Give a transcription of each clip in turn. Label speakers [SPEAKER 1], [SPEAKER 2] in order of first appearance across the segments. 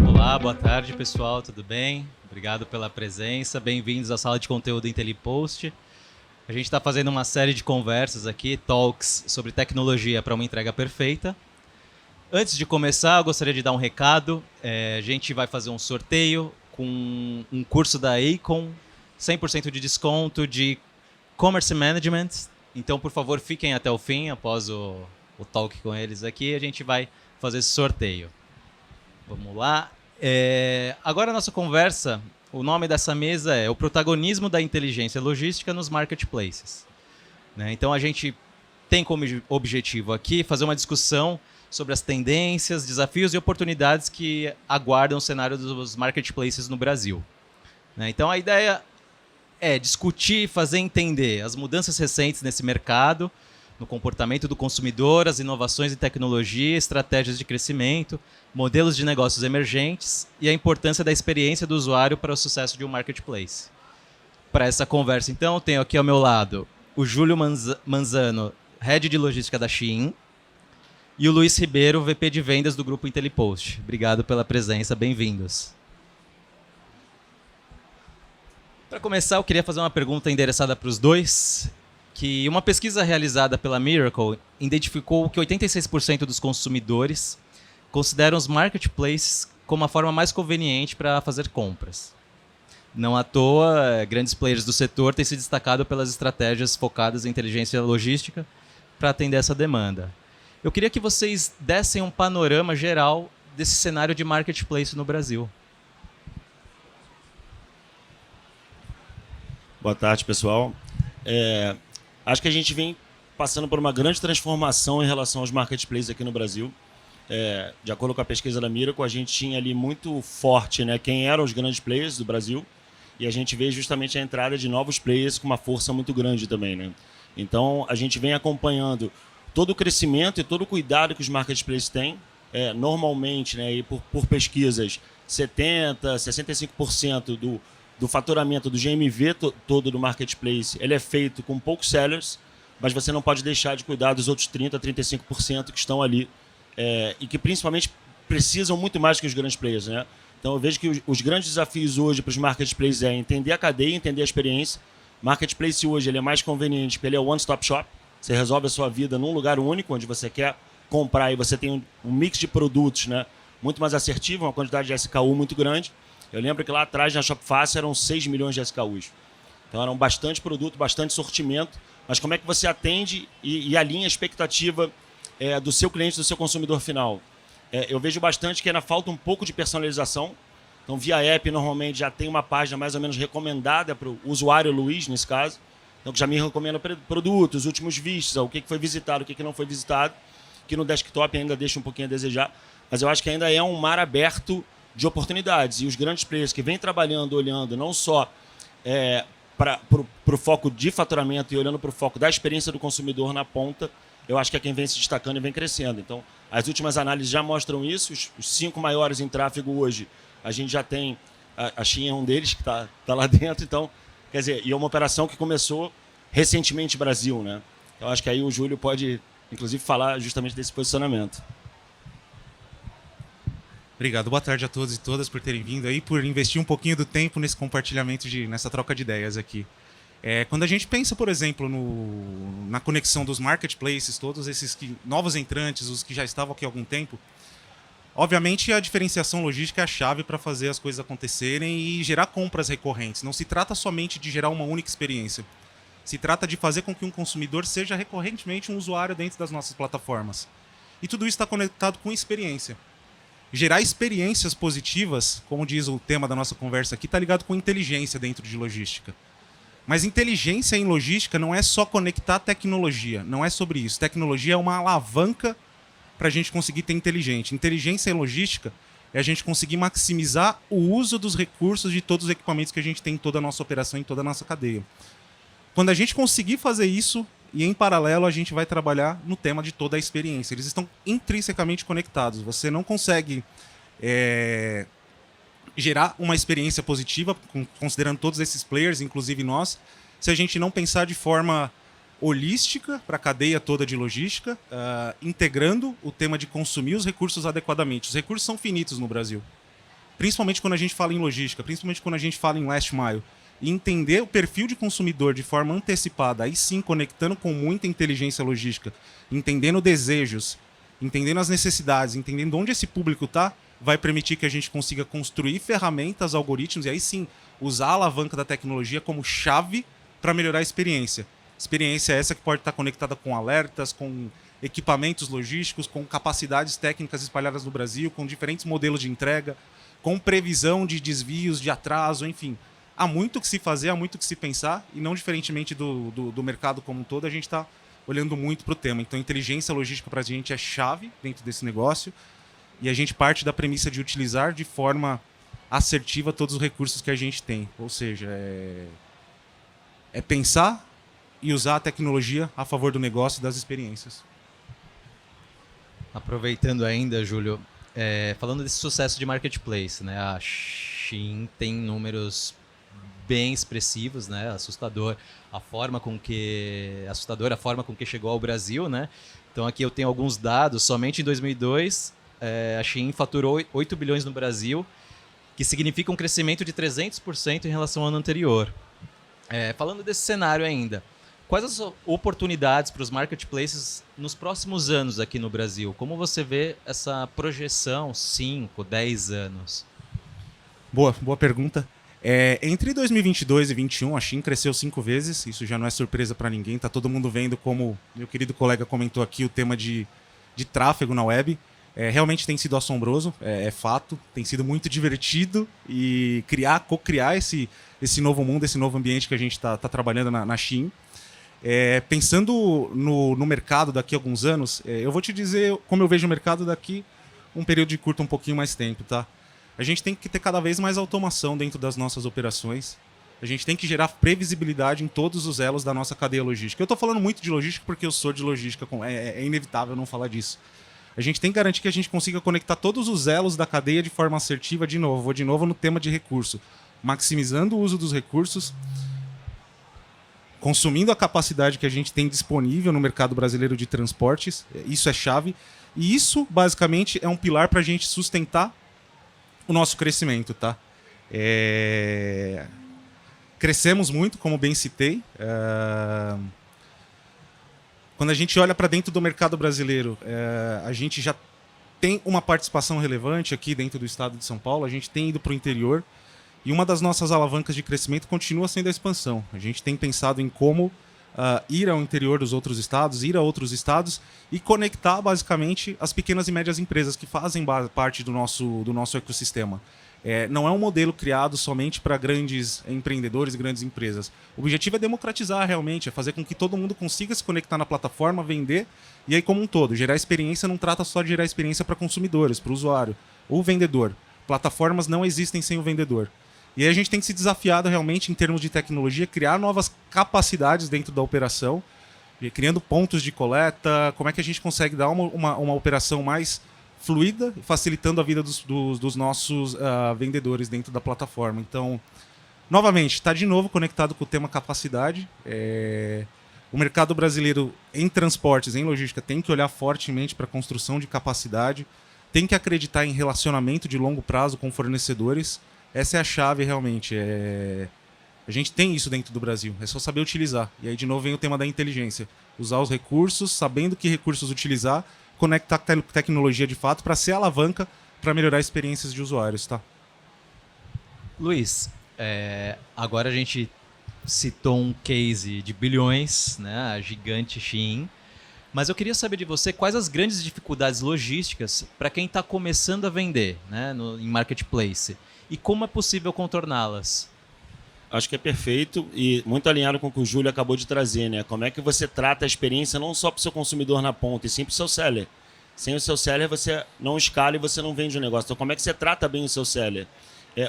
[SPEAKER 1] Olá, boa tarde pessoal, tudo bem? Obrigado pela presença, bem-vindos à sala de conteúdo IntelliPost. A gente está fazendo uma série de conversas aqui, talks sobre tecnologia para uma entrega perfeita. Antes de começar, eu gostaria de dar um recado. A gente vai fazer um sorteio com um curso da Acon, 100% de desconto de Commerce Management. Então, por favor, fiquem até o fim, após o talk com eles aqui, a gente vai fazer esse sorteio. Vamos lá. Agora a nossa conversa, o nome dessa mesa é o protagonismo da inteligência logística nos marketplaces. Então a gente tem como objetivo aqui fazer uma discussão sobre as tendências, desafios e oportunidades que aguardam o cenário dos marketplaces no Brasil. Então a ideia é discutir, fazer entender as mudanças recentes nesse mercado, no comportamento do consumidor, as inovações em tecnologia, estratégias de crescimento, modelos de negócios emergentes e a importância da experiência do usuário para o sucesso de um marketplace. Para essa conversa, então, tenho aqui ao meu lado o Júlio Manzano, Head de Logística da Shein, e o Luiz Ribeiro, VP de Vendas do Grupo IntelliPost. Obrigado pela presença, bem-vindos. Para começar, eu queria fazer uma pergunta endereçada para os dois, que uma pesquisa realizada pela Miracle identificou que 86% dos consumidores consideram os marketplaces como a forma mais conveniente para fazer compras. Não à toa, grandes players do setor têm se destacado pelas estratégias focadas em inteligência logística para atender essa demanda. Eu queria que vocês dessem um panorama geral desse cenário de marketplace no Brasil.
[SPEAKER 2] Boa tarde, pessoal. Acho que a gente vem passando por uma grande transformação em relação aos marketplaces aqui no Brasil. De acordo com a pesquisa da Miracle, a gente tinha ali muito forte, quem eram os grandes players do Brasil, e a gente vê justamente a entrada de novos players com uma força muito grande também. Então, a gente vem acompanhando todo o crescimento e todo o cuidado que os marketplaces têm. Normalmente, e por pesquisas, 70%, 65% do faturamento do GMV todo do marketplace, ele é feito com poucos sellers, mas você não pode deixar de cuidar dos outros 30%, 35% que estão ali e que principalmente precisam muito mais que os grandes players. Então eu vejo que os grandes desafios hoje para os marketplaces é entender a cadeia, entender a experiência. Marketplace hoje ele é mais conveniente porque ele é o one-stop shop. Você resolve a sua vida num lugar único, onde você quer comprar e você tem um mix de produtos muito mais assertivo, uma quantidade de SKU muito grande. Eu lembro que lá atrás na Shopify eram 6 milhões de SKUs. Então eram bastante produto, bastante sortimento. Mas como é que você atende e alinha a expectativa do seu cliente, do seu consumidor final? Eu vejo bastante que ainda falta um pouco de personalização. Então via app normalmente já tem uma página mais ou menos recomendada para o usuário Luiz, nesse caso. Então que já me recomenda produtos, últimos vistos, o que foi visitado, o que não foi visitado. Que no desktop ainda deixa um pouquinho a desejar. Mas eu acho que ainda é um mar aberto de oportunidades. E os grandes players que vêm trabalhando, olhando não só para o foco de faturamento e olhando para o foco da experiência do consumidor na ponta, eu acho que é quem vem se destacando e vem crescendo. Então, as últimas análises já mostram isso. Os 5 maiores em tráfego hoje, a gente já tem, a Shein é um deles que está lá dentro. Então, quer dizer, e é uma operação que começou recentemente no Brasil. Então, acho que aí o Júlio pode, inclusive, falar justamente desse posicionamento.
[SPEAKER 3] Obrigado, boa tarde a todos e todas por terem vindo aí, por investir um pouquinho do tempo nesse compartilhamento, nessa troca de ideias aqui. Quando a gente pensa, por exemplo, na conexão dos marketplaces, todos esses novos entrantes, os que já estavam aqui há algum tempo, obviamente a diferenciação logística é a chave para fazer as coisas acontecerem e gerar compras recorrentes. Não se trata somente de gerar uma única experiência. Se trata de fazer com que um consumidor seja recorrentemente um usuário dentro das nossas plataformas. E tudo isso está conectado com experiência. Gerar experiências positivas, como diz o tema da nossa conversa aqui, está ligado com inteligência dentro de logística. Mas inteligência em logística não é só conectar tecnologia, não é sobre isso. Tecnologia é uma alavanca para a gente conseguir ter inteligente. Inteligência em logística é a gente conseguir maximizar o uso dos recursos de todos os equipamentos que a gente tem em toda a nossa operação, em toda a nossa cadeia. Quando a gente conseguir fazer isso, e em paralelo a gente vai trabalhar no tema de toda a experiência. Eles estão intrinsecamente conectados. Você não consegue gerar uma experiência positiva, considerando todos esses players, inclusive nós, se a gente não pensar de forma holística para a cadeia toda de logística, integrando o tema de consumir os recursos adequadamente. Os recursos são finitos no Brasil, principalmente quando a gente fala em logística, principalmente quando a gente fala em last mile. E entender o perfil de consumidor de forma antecipada, aí sim conectando com muita inteligência logística, entendendo desejos, entendendo as necessidades, entendendo onde esse público está, vai permitir que a gente consiga construir ferramentas, algoritmos, e aí sim usar a alavanca da tecnologia como chave para melhorar a experiência. Experiência essa que pode estar conectada com alertas, com equipamentos logísticos, com capacidades técnicas espalhadas no Brasil, com diferentes modelos de entrega, com previsão de desvios, de atraso, enfim. Há muito que se fazer, há muito que se pensar, e não diferentemente do mercado como um todo, a gente está olhando muito para o tema. Então, inteligência logística para a gente é chave dentro desse negócio, e a gente parte da premissa de utilizar de forma assertiva todos os recursos que a gente tem. Ou seja, é pensar e usar a tecnologia a favor do negócio e das experiências.
[SPEAKER 1] Aproveitando ainda, Júlio, falando desse sucesso de marketplace, né? A Shein tem números bem expressivos, né? Assustadora a forma com que chegou ao Brasil, né? Então aqui eu tenho alguns dados. Somente em 2002, a Shein faturou 8 bilhões no Brasil, que significa um crescimento de 300% em relação ao ano anterior. Falando desse cenário ainda, quais as oportunidades para os marketplaces nos próximos anos aqui no Brasil? Como você vê essa projeção 5, 10 anos?
[SPEAKER 3] Boa pergunta. Entre 2022 e 2021, a Shein cresceu 5 vezes. Isso já não é surpresa para ninguém. Está todo mundo vendo, como meu querido colega comentou aqui, o tema de tráfego na web. Realmente tem sido assombroso, é fato. Tem sido muito divertido e co-criar esse novo mundo, esse novo ambiente que a gente está trabalhando na Shein. Pensando no mercado daqui a alguns anos, eu vou te dizer como eu vejo o mercado daqui um período de curto um pouquinho mais tempo, tá? A gente tem que ter cada vez mais automação dentro das nossas operações. A gente tem que gerar previsibilidade em todos os elos da nossa cadeia logística. Eu estou falando muito de logística porque eu sou de logística, é inevitável não falar disso. A gente tem que garantir que a gente consiga conectar todos os elos da cadeia de forma assertiva de novo. Vou de novo no tema de recurso. Maximizando o uso dos recursos, consumindo a capacidade que a gente tem disponível no mercado brasileiro de transportes. Isso é chave. E isso, basicamente, é um pilar para a gente sustentar o nosso crescimento, tá? Crescemos muito, como bem citei. Quando a gente olha para dentro do mercado brasileiro, a gente já tem uma participação relevante aqui dentro do estado de São Paulo, a gente tem ido para o interior, e uma das nossas alavancas de crescimento continua sendo a expansão. A gente tem pensado em como ir ao interior dos outros estados, ir a outros estados e conectar basicamente as pequenas e médias empresas que fazem parte do nosso ecossistema. Não é um modelo criado somente para grandes empreendedores e grandes empresas. O objetivo é democratizar realmente, é fazer com que todo mundo consiga se conectar na plataforma, vender, e aí como um todo. Gerar experiência não trata só de gerar experiência para consumidores, para o usuário ou vendedor. Plataformas não existem sem o vendedor. E aí a gente tem que se desafiar realmente em termos de tecnologia, criar novas capacidades dentro da operação, criando pontos de coleta, como é que a gente consegue dar uma operação mais fluida, facilitando a vida dos nossos vendedores dentro da plataforma. Então, novamente, está de novo conectado com o tema capacidade. O mercado brasileiro em transportes, em logística, tem que olhar fortemente para a construção de capacidade, tem que acreditar em relacionamento de longo prazo com fornecedores. Essa é a chave realmente. A gente tem isso dentro do Brasil, é só saber utilizar. E aí, de novo, vem o tema da inteligência. Usar os recursos, sabendo que recursos utilizar, conectar tecnologia de fato para ser alavanca para melhorar experiências de usuários, tá?
[SPEAKER 1] Luiz, agora a gente citou um case de bilhões, né, a gigante Shein, mas eu queria saber de você quais as grandes dificuldades logísticas para quem está começando a vender, né, em marketplace, e como é possível contorná-las.
[SPEAKER 2] Acho que é perfeito e muito alinhado com o que o Júlio acabou de trazer, né? Como é que você trata a experiência não só para o seu consumidor na ponta, e sim para o seu seller. Sem o seu seller, você não escala e você não vende o negócio. Então, como é que você trata bem o seu seller?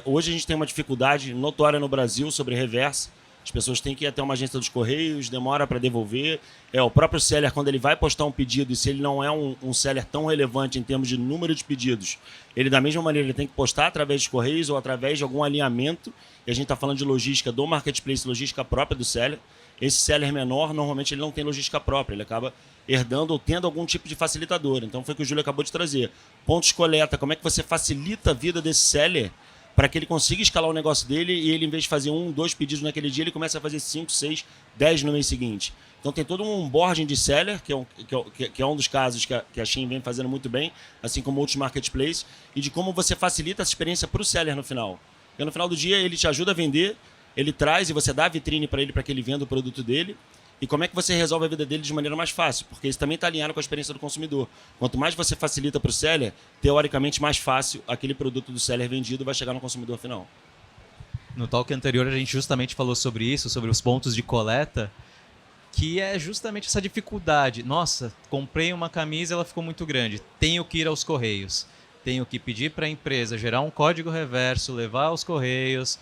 [SPEAKER 2] Hoje a gente tem uma dificuldade notória no Brasil sobre reversa. As pessoas têm que ir até uma agência dos Correios, demora para devolver. O próprio seller, quando ele vai postar um pedido, e se ele não é um seller tão relevante em termos de número de pedidos, ele da mesma maneira ele tem que postar através dos Correios ou através de algum alinhamento. E a gente está falando de logística do marketplace, logística própria do seller. Esse seller menor, normalmente ele não tem logística própria, ele acaba herdando ou tendo algum tipo de facilitador. Então foi o que o Júlio acabou de trazer. Pontos de coleta, como é que você facilita a vida desse seller para que ele consiga escalar o negócio dele e ele, em vez de fazer 1, 2 pedidos naquele dia, ele começa a fazer 5, 6, 10 no mês seguinte. Então tem todo um onboarding de seller, que é um dos casos que a Shein vem fazendo muito bem, assim como outros marketplaces, e de como você facilita essa experiência para o seller no final. Porque no final do dia ele te ajuda a vender, ele traz e você dá a vitrine para ele que ele venda o produto dele. E como é que você resolve a vida dele de maneira mais fácil? Porque isso também está alinhado com a experiência do consumidor. Quanto mais você facilita para o seller, teoricamente mais fácil aquele produto do seller vendido vai chegar no consumidor final.
[SPEAKER 1] No talk anterior a gente justamente falou sobre isso, sobre os pontos de coleta, que é justamente essa dificuldade. Nossa, comprei uma camisa, ela ficou muito grande. Tenho que ir aos Correios. Tenho que pedir para a empresa gerar um código reverso, levar aos Correios,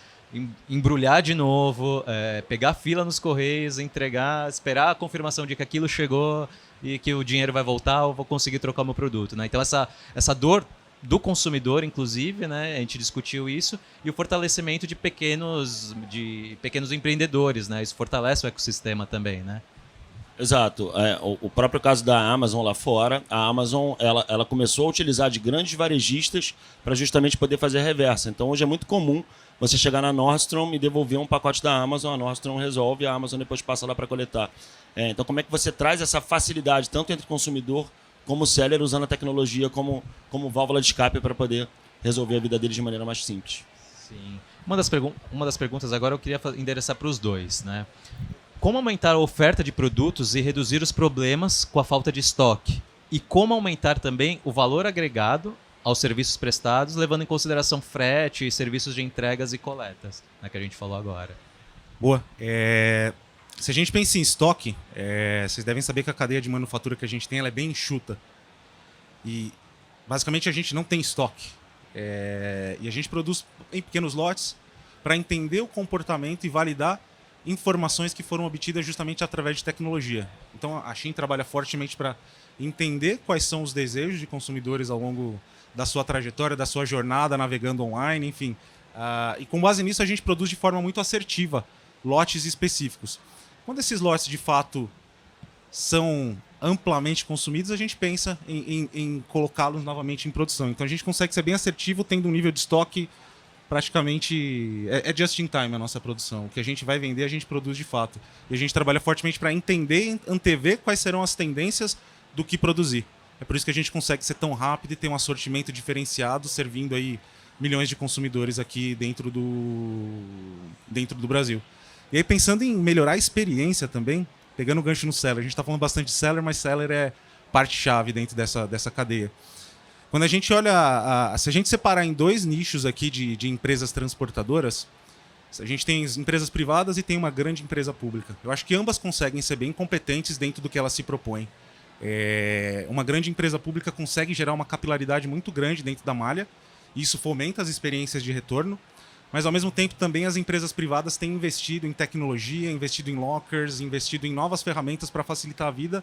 [SPEAKER 1] embrulhar de novo, pegar fila nos Correios, entregar, esperar a confirmação de que aquilo chegou e que o dinheiro vai voltar ou vou conseguir trocar o meu produto, né? Então essa dor do consumidor, inclusive, né? A gente discutiu isso, e o fortalecimento de pequenos empreendedores, né? Isso fortalece o ecossistema também, né?
[SPEAKER 2] Exato. O próprio caso da Amazon lá fora, a Amazon ela começou a utilizar de grandes varejistas para justamente poder fazer a reversa. Então hoje é muito comum você chegar na Nordstrom e devolver um pacote da Amazon, a Nordstrom resolve, a Amazon depois passa lá para coletar. Então como é que você traz essa facilidade tanto entre o consumidor como o seller usando a tecnologia como válvula de escape para poder resolver a vida deles de maneira mais simples?
[SPEAKER 1] Sim. Uma das perguntas agora eu queria endereçar para os dois, né? Como aumentar a oferta de produtos e reduzir os problemas com a falta de estoque? E como aumentar também o valor agregado aos serviços prestados, levando em consideração frete, serviços de entregas e coletas, né, que a gente falou agora.
[SPEAKER 3] Boa. Se a gente pensa em estoque, vocês devem saber que a cadeia de manufatura que a gente tem ela é bem enxuta. E, basicamente, a gente não tem estoque. E a gente produz em pequenos lotes para entender o comportamento e validar informações que foram obtidas justamente através de tecnologia. Então, a Shein trabalha fortemente para entender quais são os desejos de consumidores ao longo da sua trajetória, da sua jornada navegando online, enfim. E com base nisso a gente produz de forma muito assertiva lotes específicos. Quando esses lotes de fato são amplamente consumidos, a gente pensa em colocá-los novamente em produção. Então a gente consegue ser bem assertivo tendo um nível de estoque praticamente... É just in time a nossa produção. O que a gente vai vender, a gente produz de fato. E a gente trabalha fortemente para entender, antever quais serão as tendências do que produzir. É por isso que a gente consegue ser tão rápido e ter um assortimento diferenciado, servindo aí milhões de consumidores aqui dentro do Brasil. E aí, pensando em melhorar a experiência também, pegando o gancho no seller, a gente está falando bastante de seller, mas seller é parte-chave dentro dessa cadeia. Quando a gente olha, se a gente separar em dois nichos aqui de empresas transportadoras, a gente tem as empresas privadas e tem uma grande empresa pública. Eu acho que ambas conseguem ser bem competentes dentro do que elas se propõem. Uma grande empresa pública consegue gerar uma capilaridade muito grande dentro da malha, e isso fomenta as experiências de retorno, mas ao mesmo tempo também as empresas privadas têm investido em tecnologia, investido em lockers, investido em novas ferramentas para facilitar a vida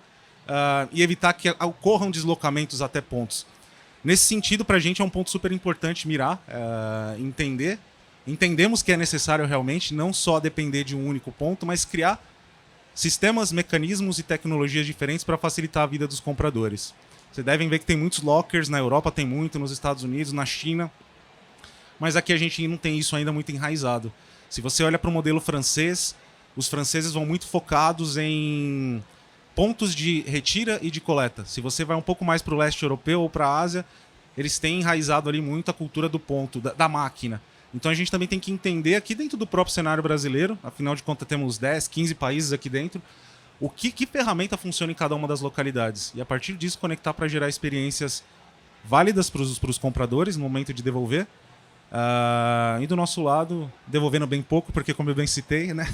[SPEAKER 3] e evitar que ocorram deslocamentos até pontos. Nesse sentido, para a gente é um ponto super importante mirar, entender. Entendemos que é necessário realmente não só depender de um único ponto, mas criar sistemas, mecanismos e tecnologias diferentes para facilitar a vida dos compradores. Vocês devem ver que tem muitos lockers, na Europa tem muito, nos Estados Unidos, na China, mas aqui a gente não tem isso ainda muito enraizado. Se você olha para o modelo francês, os franceses vão muito focados em pontos de retira e de coleta. Se você vai um pouco mais para o leste europeu ou para a Ásia, eles têm enraizado ali muito a cultura do ponto, da máquina. Então a gente também tem que entender aqui dentro do próprio cenário brasileiro, afinal de contas temos 10, 15 países aqui dentro, que ferramenta funciona em cada uma das localidades. E a partir disso conectar para gerar experiências válidas para os compradores no momento de devolver. E do nosso lado, devolvendo bem pouco, porque como eu bem citei, né?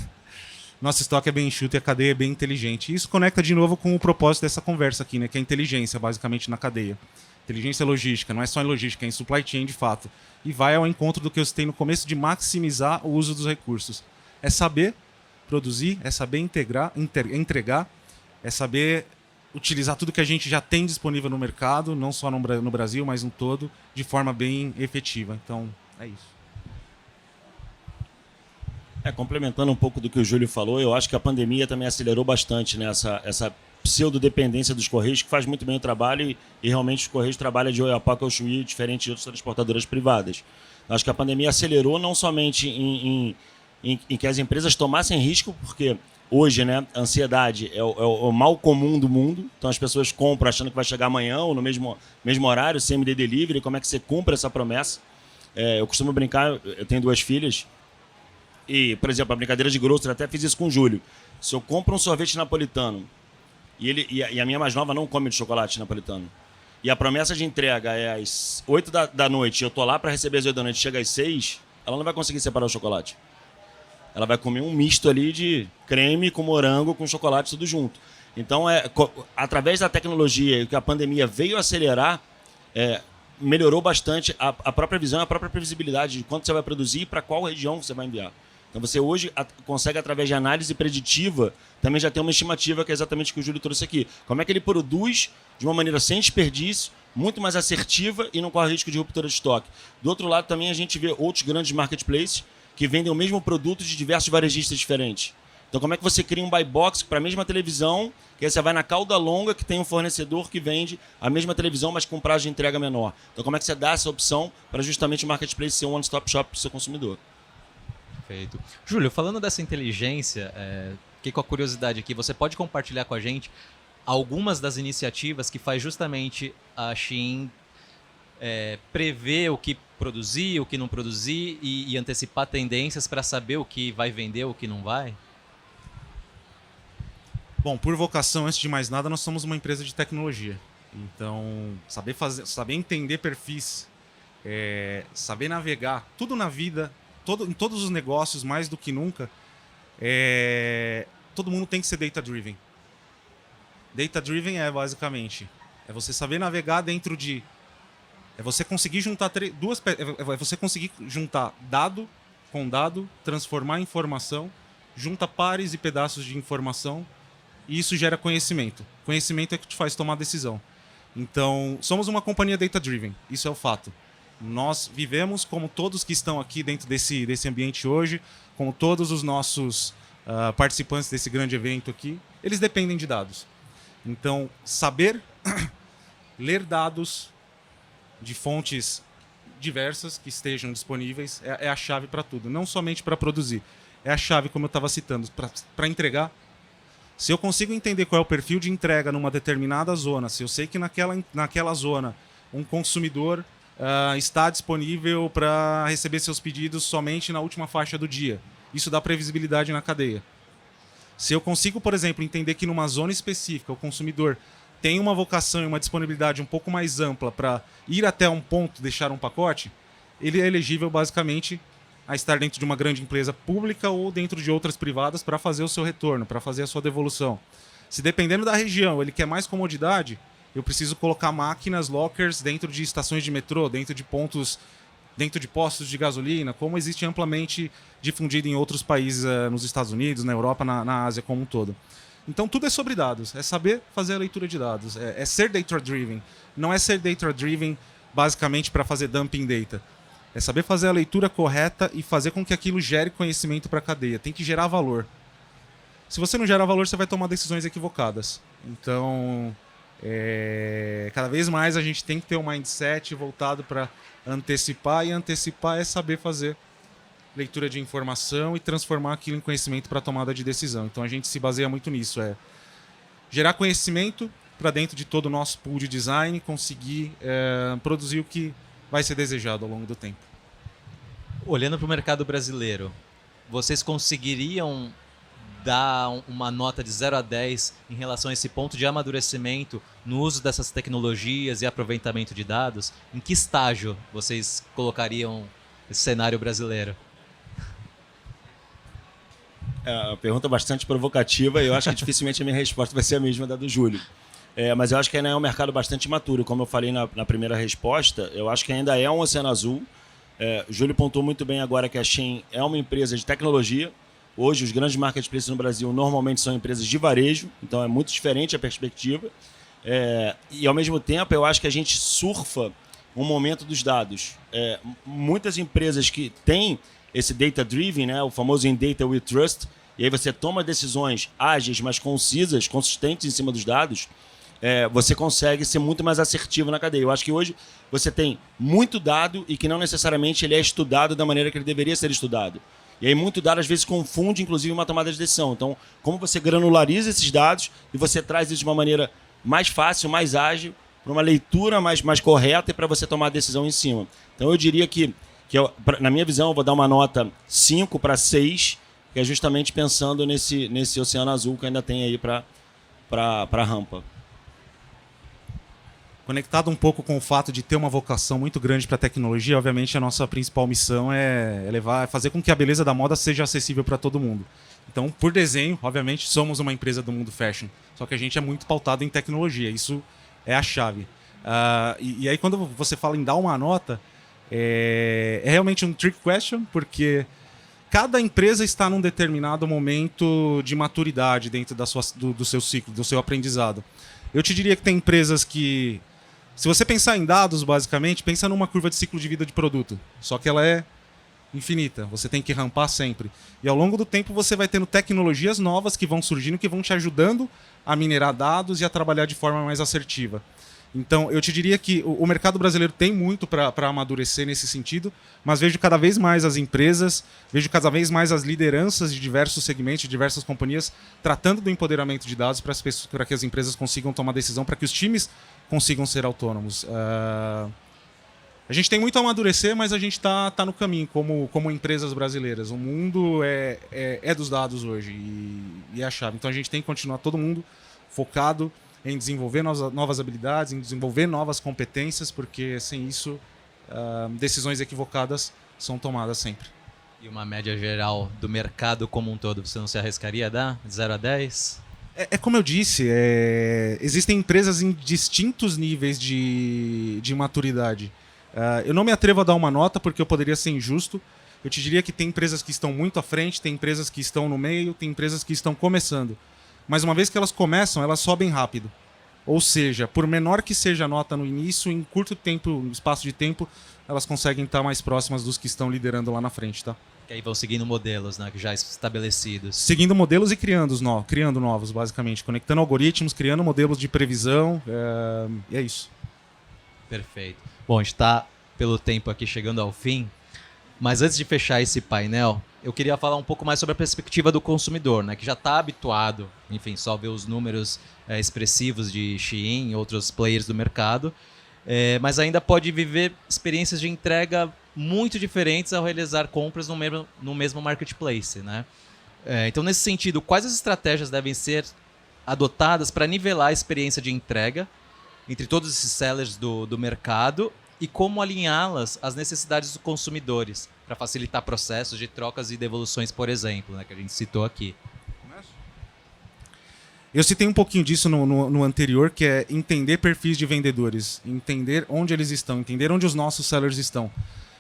[SPEAKER 3] Nosso estoque é bem enxuto e a cadeia é bem inteligente. E isso conecta de novo com o propósito dessa conversa aqui, né? Que é a inteligência, basicamente, na cadeia. Inteligência logística, não é só em logística, é em supply chain de fato. E vai ao encontro do que eu citei no começo de maximizar o uso dos recursos. É saber produzir, é saber entregar, é saber utilizar tudo que a gente já tem disponível no mercado, não só no Brasil, mas no todo, de forma bem efetiva. Então, é isso.
[SPEAKER 2] Complementando um pouco do que o Júlio falou, eu acho que a pandemia também acelerou bastante, né, essa pseudo-dependência dos Correios, que faz muito bem o trabalho e realmente os Correios trabalham de Oiapoque ao Chuí, diferente de outras transportadoras privadas. Eu acho que a pandemia acelerou não somente em que as empresas tomassem risco, porque hoje, né, a ansiedade é o mal comum do mundo, então as pessoas compram achando que vai chegar amanhã ou no mesmo horário, same-day delivery, como é que você cumpre essa promessa? Eu costumo brincar, eu tenho 2 filhas, e, por exemplo, a brincadeira de grosso, eu até fiz isso com o Júlio. Se eu compro um sorvete napolitano e a minha mais nova não come de chocolate napolitano, e a promessa de entrega é às 8 da noite, eu tô lá para receber às 8 da noite, chega às 6, ela não vai conseguir separar o chocolate. Ela vai comer um misto ali de creme com morango, com chocolate, tudo junto. Então, através da tecnologia e que a pandemia veio acelerar, melhorou bastante a própria visão, a própria previsibilidade de quanto você vai produzir e para qual região você vai enviar. Então você hoje consegue, através de análise preditiva, também já ter uma estimativa, que é exatamente o que o Júlio trouxe aqui. Como é que ele produz de uma maneira sem desperdício, muito mais assertiva e não corre risco de ruptura de estoque. Do outro lado, também a gente vê outros grandes marketplaces que vendem o mesmo produto de diversos varejistas diferentes. Então como é que você cria um buy box para a mesma televisão, que aí você vai na cauda longa que tem um fornecedor que vende a mesma televisão, mas com prazo de entrega menor. Então como é que você dá essa opção para justamente o marketplace ser um one-stop shop para o seu consumidor?
[SPEAKER 1] Perfeito. Júlio, falando dessa inteligência, fiquei com a curiosidade aqui, você pode compartilhar com a gente algumas das iniciativas que faz justamente a Shein prever o que produzir, o que não produzir e antecipar tendências para saber o que vai vender, o que não vai?
[SPEAKER 3] Bom, por vocação, antes de mais nada, nós somos uma empresa de tecnologia. Então, saber entender perfis, saber navegar, tudo na vida, em todos os negócios, mais do que nunca, todo mundo tem que ser data-driven. Data-driven basicamente, você saber navegar dentro de... você conseguir juntar você conseguir juntar dado com dado, transformar em informação, junta pares e pedaços de informação, e isso gera conhecimento. Conhecimento é que te faz tomar decisão. Então, somos uma companhia data-driven, isso é o fato. Nós vivemos como todos que estão aqui dentro desse ambiente hoje, como todos os nossos participantes desse grande evento aqui, eles dependem de dados. Então, saber ler dados de fontes diversas que estejam disponíveis é a chave para tudo, não somente para produzir. É a chave, como eu estava citando, para entregar. Se eu consigo entender qual é o perfil de entrega numa determinada zona, se eu sei que naquela zona um consumidor está disponível para receber seus pedidos somente na última faixa do dia, isso dá previsibilidade na cadeia. Se eu consigo, por exemplo, entender que numa zona específica o consumidor tem uma vocação e uma disponibilidade um pouco mais ampla para ir até um ponto, deixar um pacote, ele é elegível basicamente a estar dentro de uma grande empresa pública ou dentro de outras privadas para fazer o seu retorno, para fazer a sua devolução. Se dependendo da região ele quer mais comodidade, eu preciso colocar máquinas, lockers dentro de estações de metrô, dentro de postos de gasolina, como existe amplamente difundido em outros países, nos Estados Unidos, na Europa, na Ásia como um todo. Então tudo é sobre dados, é saber fazer a leitura de dados, é ser data-driven. Não é ser data-driven basicamente para fazer dumping data. É saber fazer a leitura correta e fazer com que aquilo gere conhecimento para a cadeia. Tem que gerar valor. Se você não gerar valor, você vai tomar decisões equivocadas. Então, cada vez mais a gente tem que ter um mindset voltado para antecipar, e antecipar é saber fazer leitura de informação e transformar aquilo em conhecimento para tomada de decisão. Então a gente se baseia muito nisso, gerar conhecimento para dentro de todo o nosso pool de design, conseguir produzir o que vai ser desejado ao longo do tempo.
[SPEAKER 1] Olhando para o mercado brasileiro, vocês conseguiriam dar uma nota de 0 a 10 em relação a esse ponto de amadurecimento no uso dessas tecnologias e aproveitamento de dados? Em que estágio vocês colocariam esse cenário brasileiro?
[SPEAKER 2] É uma pergunta bastante provocativa e eu acho que dificilmente a minha resposta vai ser a mesma da do Júlio. Mas eu acho que ainda é um mercado bastante maturo. Como eu falei na primeira resposta, eu acho que ainda é um oceano azul. O Júlio pontuou muito bem agora que a Shein é uma empresa de tecnologia. Hoje, os grandes marketplaces no Brasil normalmente são empresas de varejo, então é muito diferente a perspectiva. E, ao mesmo tempo, eu acho que a gente surfa um momento dos dados. Muitas empresas que têm esse data-driven, né, o famoso in data we trust, e aí você toma decisões ágeis, mas concisas, consistentes em cima dos dados, você consegue ser muito mais assertivo na cadeia. Eu acho que hoje você tem muito dado e que não necessariamente ele é estudado da maneira que ele deveria ser estudado. E aí muito dado às vezes confunde, inclusive, uma tomada de decisão. Então, como você granulariza esses dados e você traz isso de uma maneira mais fácil, mais ágil, para uma leitura mais correta e para você tomar a decisão em cima. Então, eu diria que na minha visão, eu vou dar uma nota 5 para 6, que é justamente pensando nesse oceano azul que ainda tem aí para a rampa.
[SPEAKER 3] Conectado um pouco com o fato de ter uma vocação muito grande para a tecnologia, obviamente a nossa principal missão é fazer com que a beleza da moda seja acessível para todo mundo. Então, por desenho, obviamente, somos uma empresa do mundo fashion, só que a gente é muito pautado em tecnologia, isso é a chave. E aí, quando você fala em dar uma nota, é realmente um trick question, porque cada empresa está num determinado momento de maturidade dentro do seu ciclo, do seu aprendizado. Eu te diria que tem empresas que, se você pensar em dados, basicamente, pensa numa curva de ciclo de vida de produto. Só que ela é infinita. Você tem que rampar sempre. E ao longo do tempo você vai tendo tecnologias novas que vão surgindo, que vão te ajudando a minerar dados e a trabalhar de forma mais assertiva. Então, eu te diria que o mercado brasileiro tem muito para amadurecer nesse sentido, mas vejo cada vez mais as empresas, vejo cada vez mais as lideranças de diversos segmentos, de diversas companhias, tratando do empoderamento de dados para que as empresas consigam tomar decisão, para que os times consigam ser autônomos. A gente tem muito a amadurecer, mas a gente está no caminho, como empresas brasileiras. O mundo é dos dados hoje e é a chave. Então, a gente tem que continuar todo mundo focado em desenvolver novas habilidades, em desenvolver novas competências, porque sem isso, decisões equivocadas são tomadas sempre.
[SPEAKER 1] E uma média geral do mercado como um todo, você não se arriscaria a dar? De 0 a 10?
[SPEAKER 3] Como eu disse, existem empresas em distintos níveis de maturidade. Eu não me atrevo a dar uma nota porque eu poderia ser injusto. Eu te diria que tem empresas que estão muito à frente, tem empresas que estão no meio, tem empresas que estão começando. Mas uma vez que elas começam, elas sobem rápido. Ou seja, por menor que seja a nota no início, em curto espaço de tempo, elas conseguem estar mais próximas dos que estão liderando lá na frente, tá?
[SPEAKER 1] Que aí vão seguindo modelos, né, que já estabelecidos.
[SPEAKER 3] Seguindo modelos e criando novos, basicamente. Conectando algoritmos, criando modelos de previsão. E é isso.
[SPEAKER 1] Perfeito. Bom, a gente está pelo tempo aqui chegando ao fim. Mas antes de fechar esse painel, eu queria falar um pouco mais sobre a perspectiva do consumidor, né, que já está habituado, enfim, só ver os números expressivos de Shein e outros players do mercado, mas ainda pode viver experiências de entrega muito diferentes ao realizar compras no mesmo marketplace, né? Então, nesse sentido, quais as estratégias devem ser adotadas para nivelar a experiência de entrega entre todos esses sellers do mercado e como alinhá-las às necessidades dos consumidores para facilitar processos de trocas e devoluções, por exemplo, né, que a gente citou aqui?
[SPEAKER 3] Eu citei um pouquinho disso no anterior, que é entender perfis de vendedores, entender onde eles estão, entender onde os nossos sellers estão.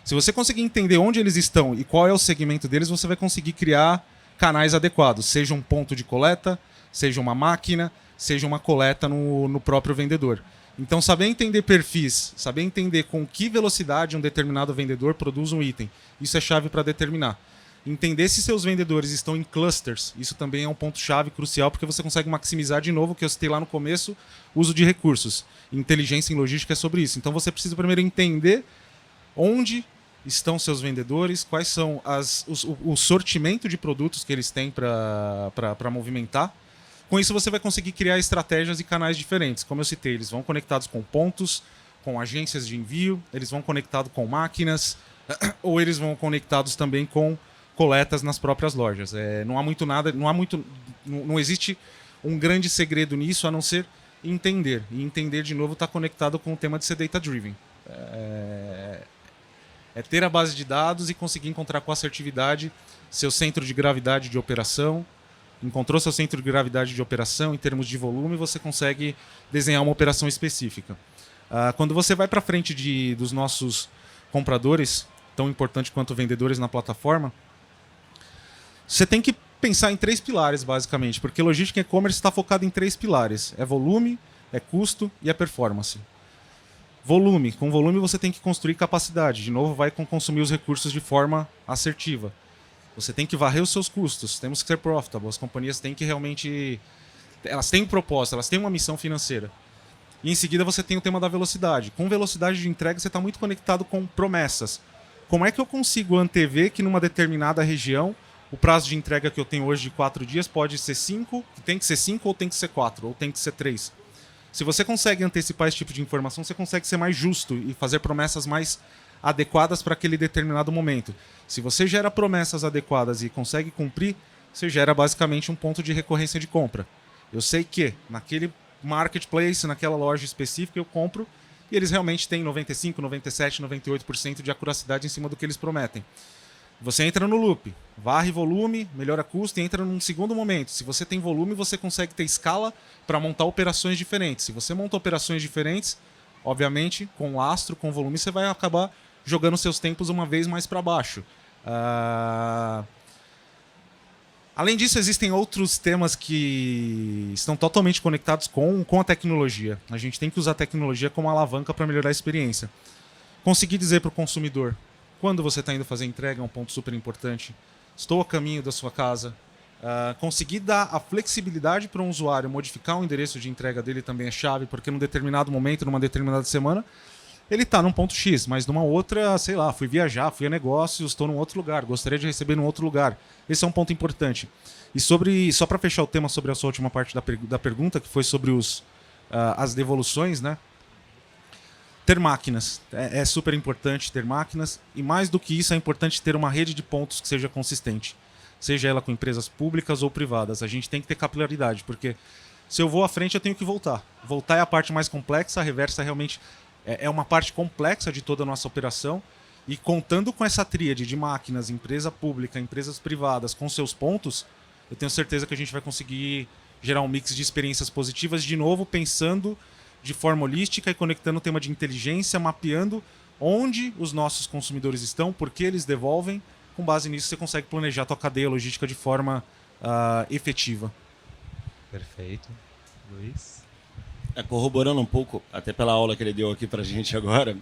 [SPEAKER 3] Se você conseguir entender onde eles estão e qual é o segmento deles, você vai conseguir criar canais adequados, seja um ponto de coleta, seja uma máquina, seja uma coleta no próprio vendedor. Então, saber entender perfis, saber entender com que velocidade um determinado vendedor produz um item, isso é chave para determinar. Entender se seus vendedores estão em clusters, isso também é um ponto-chave crucial, porque você consegue maximizar, de novo, o que eu citei lá no começo, uso de recursos. Inteligência em logística é sobre isso. Então, você precisa primeiro entender onde estão seus vendedores, quais são o sortimento de produtos que eles têm para movimentar. Com isso, você vai conseguir criar estratégias e canais diferentes. Como eu citei, eles vão conectados com pontos, com agências de envio, eles vão conectados com máquinas, ou eles vão conectados também com coletas nas próprias lojas. Não existe um grande segredo nisso, a não ser entender. E entender, de novo, está conectado com o tema de ser data-driven. É ter a base de dados e conseguir encontrar com assertividade seu centro de gravidade de operação. Encontrou seu centro de gravidade de operação em termos de volume, você consegue desenhar uma operação específica. Quando você vai para frente dos nossos compradores, tão importante quanto vendedores na plataforma, você tem que pensar em 3 pilares, basicamente, porque logística e e-commerce está focado em 3 pilares. É volume, é custo e é performance. Volume. Com volume você tem que construir capacidade. De novo, vai consumir os recursos de forma assertiva. Você tem que varrer os seus custos. Temos que ser profitable. As companhias têm que realmente... Elas têm um propósito, elas têm uma missão financeira. E em seguida você tem o tema da velocidade. Com velocidade de entrega você está muito conectado com promessas. Como é que eu consigo antever que numa determinada região o prazo de entrega que eu tenho hoje de 4 dias pode ser 5, tem que ser 5 ou tem que ser 4, ou tem que ser 3? Se você consegue antecipar esse tipo de informação, você consegue ser mais justo e fazer promessas mais adequadas para aquele determinado momento. Se você gera promessas adequadas e consegue cumprir, você gera basicamente um ponto de recorrência de compra. Eu sei que naquele marketplace, naquela loja específica, eu compro e eles realmente têm 95, 97, 98% de acuracidade em cima do que eles prometem. Você entra no loop, varre volume, melhora custo e entra num segundo momento. Se você tem volume, você consegue ter escala para montar operações diferentes. Se você monta operações diferentes, obviamente, com lastro, com volume, você vai acabar jogando seus tempos uma vez mais para baixo. Além disso, existem outros temas que estão totalmente conectados com a tecnologia. A gente tem que usar a tecnologia como alavanca para melhorar a experiência. Conseguir dizer para o consumidor quando você está indo fazer entrega é um ponto super importante. Estou a caminho da sua casa. Conseguir dar a flexibilidade para um usuário modificar o endereço de entrega dele também é chave, porque num determinado momento, numa determinada semana, ele está num ponto X, mas numa outra, sei lá, fui viajar, fui a negócios, estou num outro lugar, gostaria de receber num outro lugar. Esse é um ponto importante. E só para fechar o tema sobre a sua última parte da pergunta, que foi sobre as devoluções, né? Ter máquinas. É super importante ter máquinas. E mais do que isso, é importante ter uma rede de pontos que seja consistente. Seja ela com empresas públicas ou privadas. A gente tem que ter capilaridade, porque se eu vou à frente, eu tenho que voltar. Voltar é a parte mais complexa, a reversa realmente é uma parte complexa de toda a nossa operação. E contando com essa tríade de máquinas, empresa pública, empresas privadas, com seus pontos, eu tenho certeza que a gente vai conseguir gerar um mix de experiências positivas, de novo, pensando de forma holística e conectando o tema de inteligência, mapeando onde os nossos consumidores estão, por que eles devolvem. Com base nisso, você consegue planejar a tua cadeia logística de forma efetiva.
[SPEAKER 1] Perfeito. Luiz?
[SPEAKER 2] Corroborando um pouco, até pela aula que ele deu aqui para a gente agora,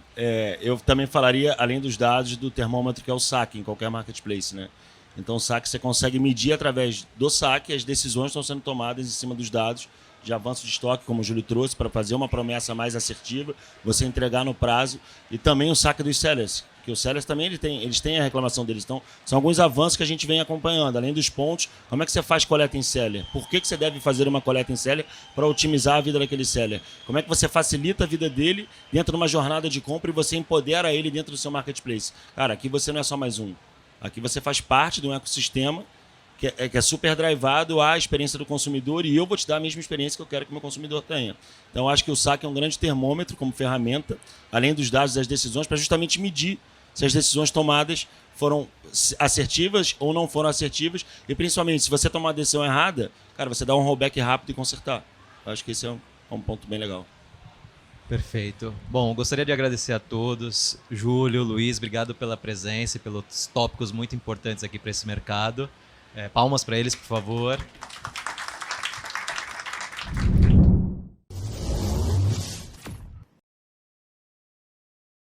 [SPEAKER 2] eu também falaria, além dos dados, do termômetro que é o saque em qualquer marketplace, né? Então o saque você consegue medir através do saque, as decisões estão sendo tomadas em cima dos dados de avanço de estoque, como o Júlio trouxe, para fazer uma promessa mais assertiva, você entregar no prazo, e também o saque dos sellers, que os sellers também eles têm a reclamação deles. Então, são alguns avanços que a gente vem acompanhando, além dos pontos. Como é que você faz coleta em seller? Por que você deve fazer uma coleta em seller para otimizar a vida daquele seller? Como é que você facilita a vida dele dentro de uma jornada de compra e você empodera ele dentro do seu marketplace? Cara, aqui você não é só mais um. Aqui você faz parte de um ecossistema que é super drivado à experiência do consumidor, e eu vou te dar a mesma experiência que eu quero que o meu consumidor tenha. Então, acho que o saque é um grande termômetro como ferramenta, além dos dados das decisões, para justamente medir se as decisões tomadas foram assertivas ou não foram assertivas, e principalmente, se você tomar uma decisão errada, cara, você dá um rollback rápido e consertar. Eu acho que esse é um ponto bem legal.
[SPEAKER 1] Perfeito. Bom, gostaria de agradecer a todos. Júlio, Luiz, obrigado pela presença e pelos tópicos muito importantes aqui para esse mercado. Palmas para eles, por favor.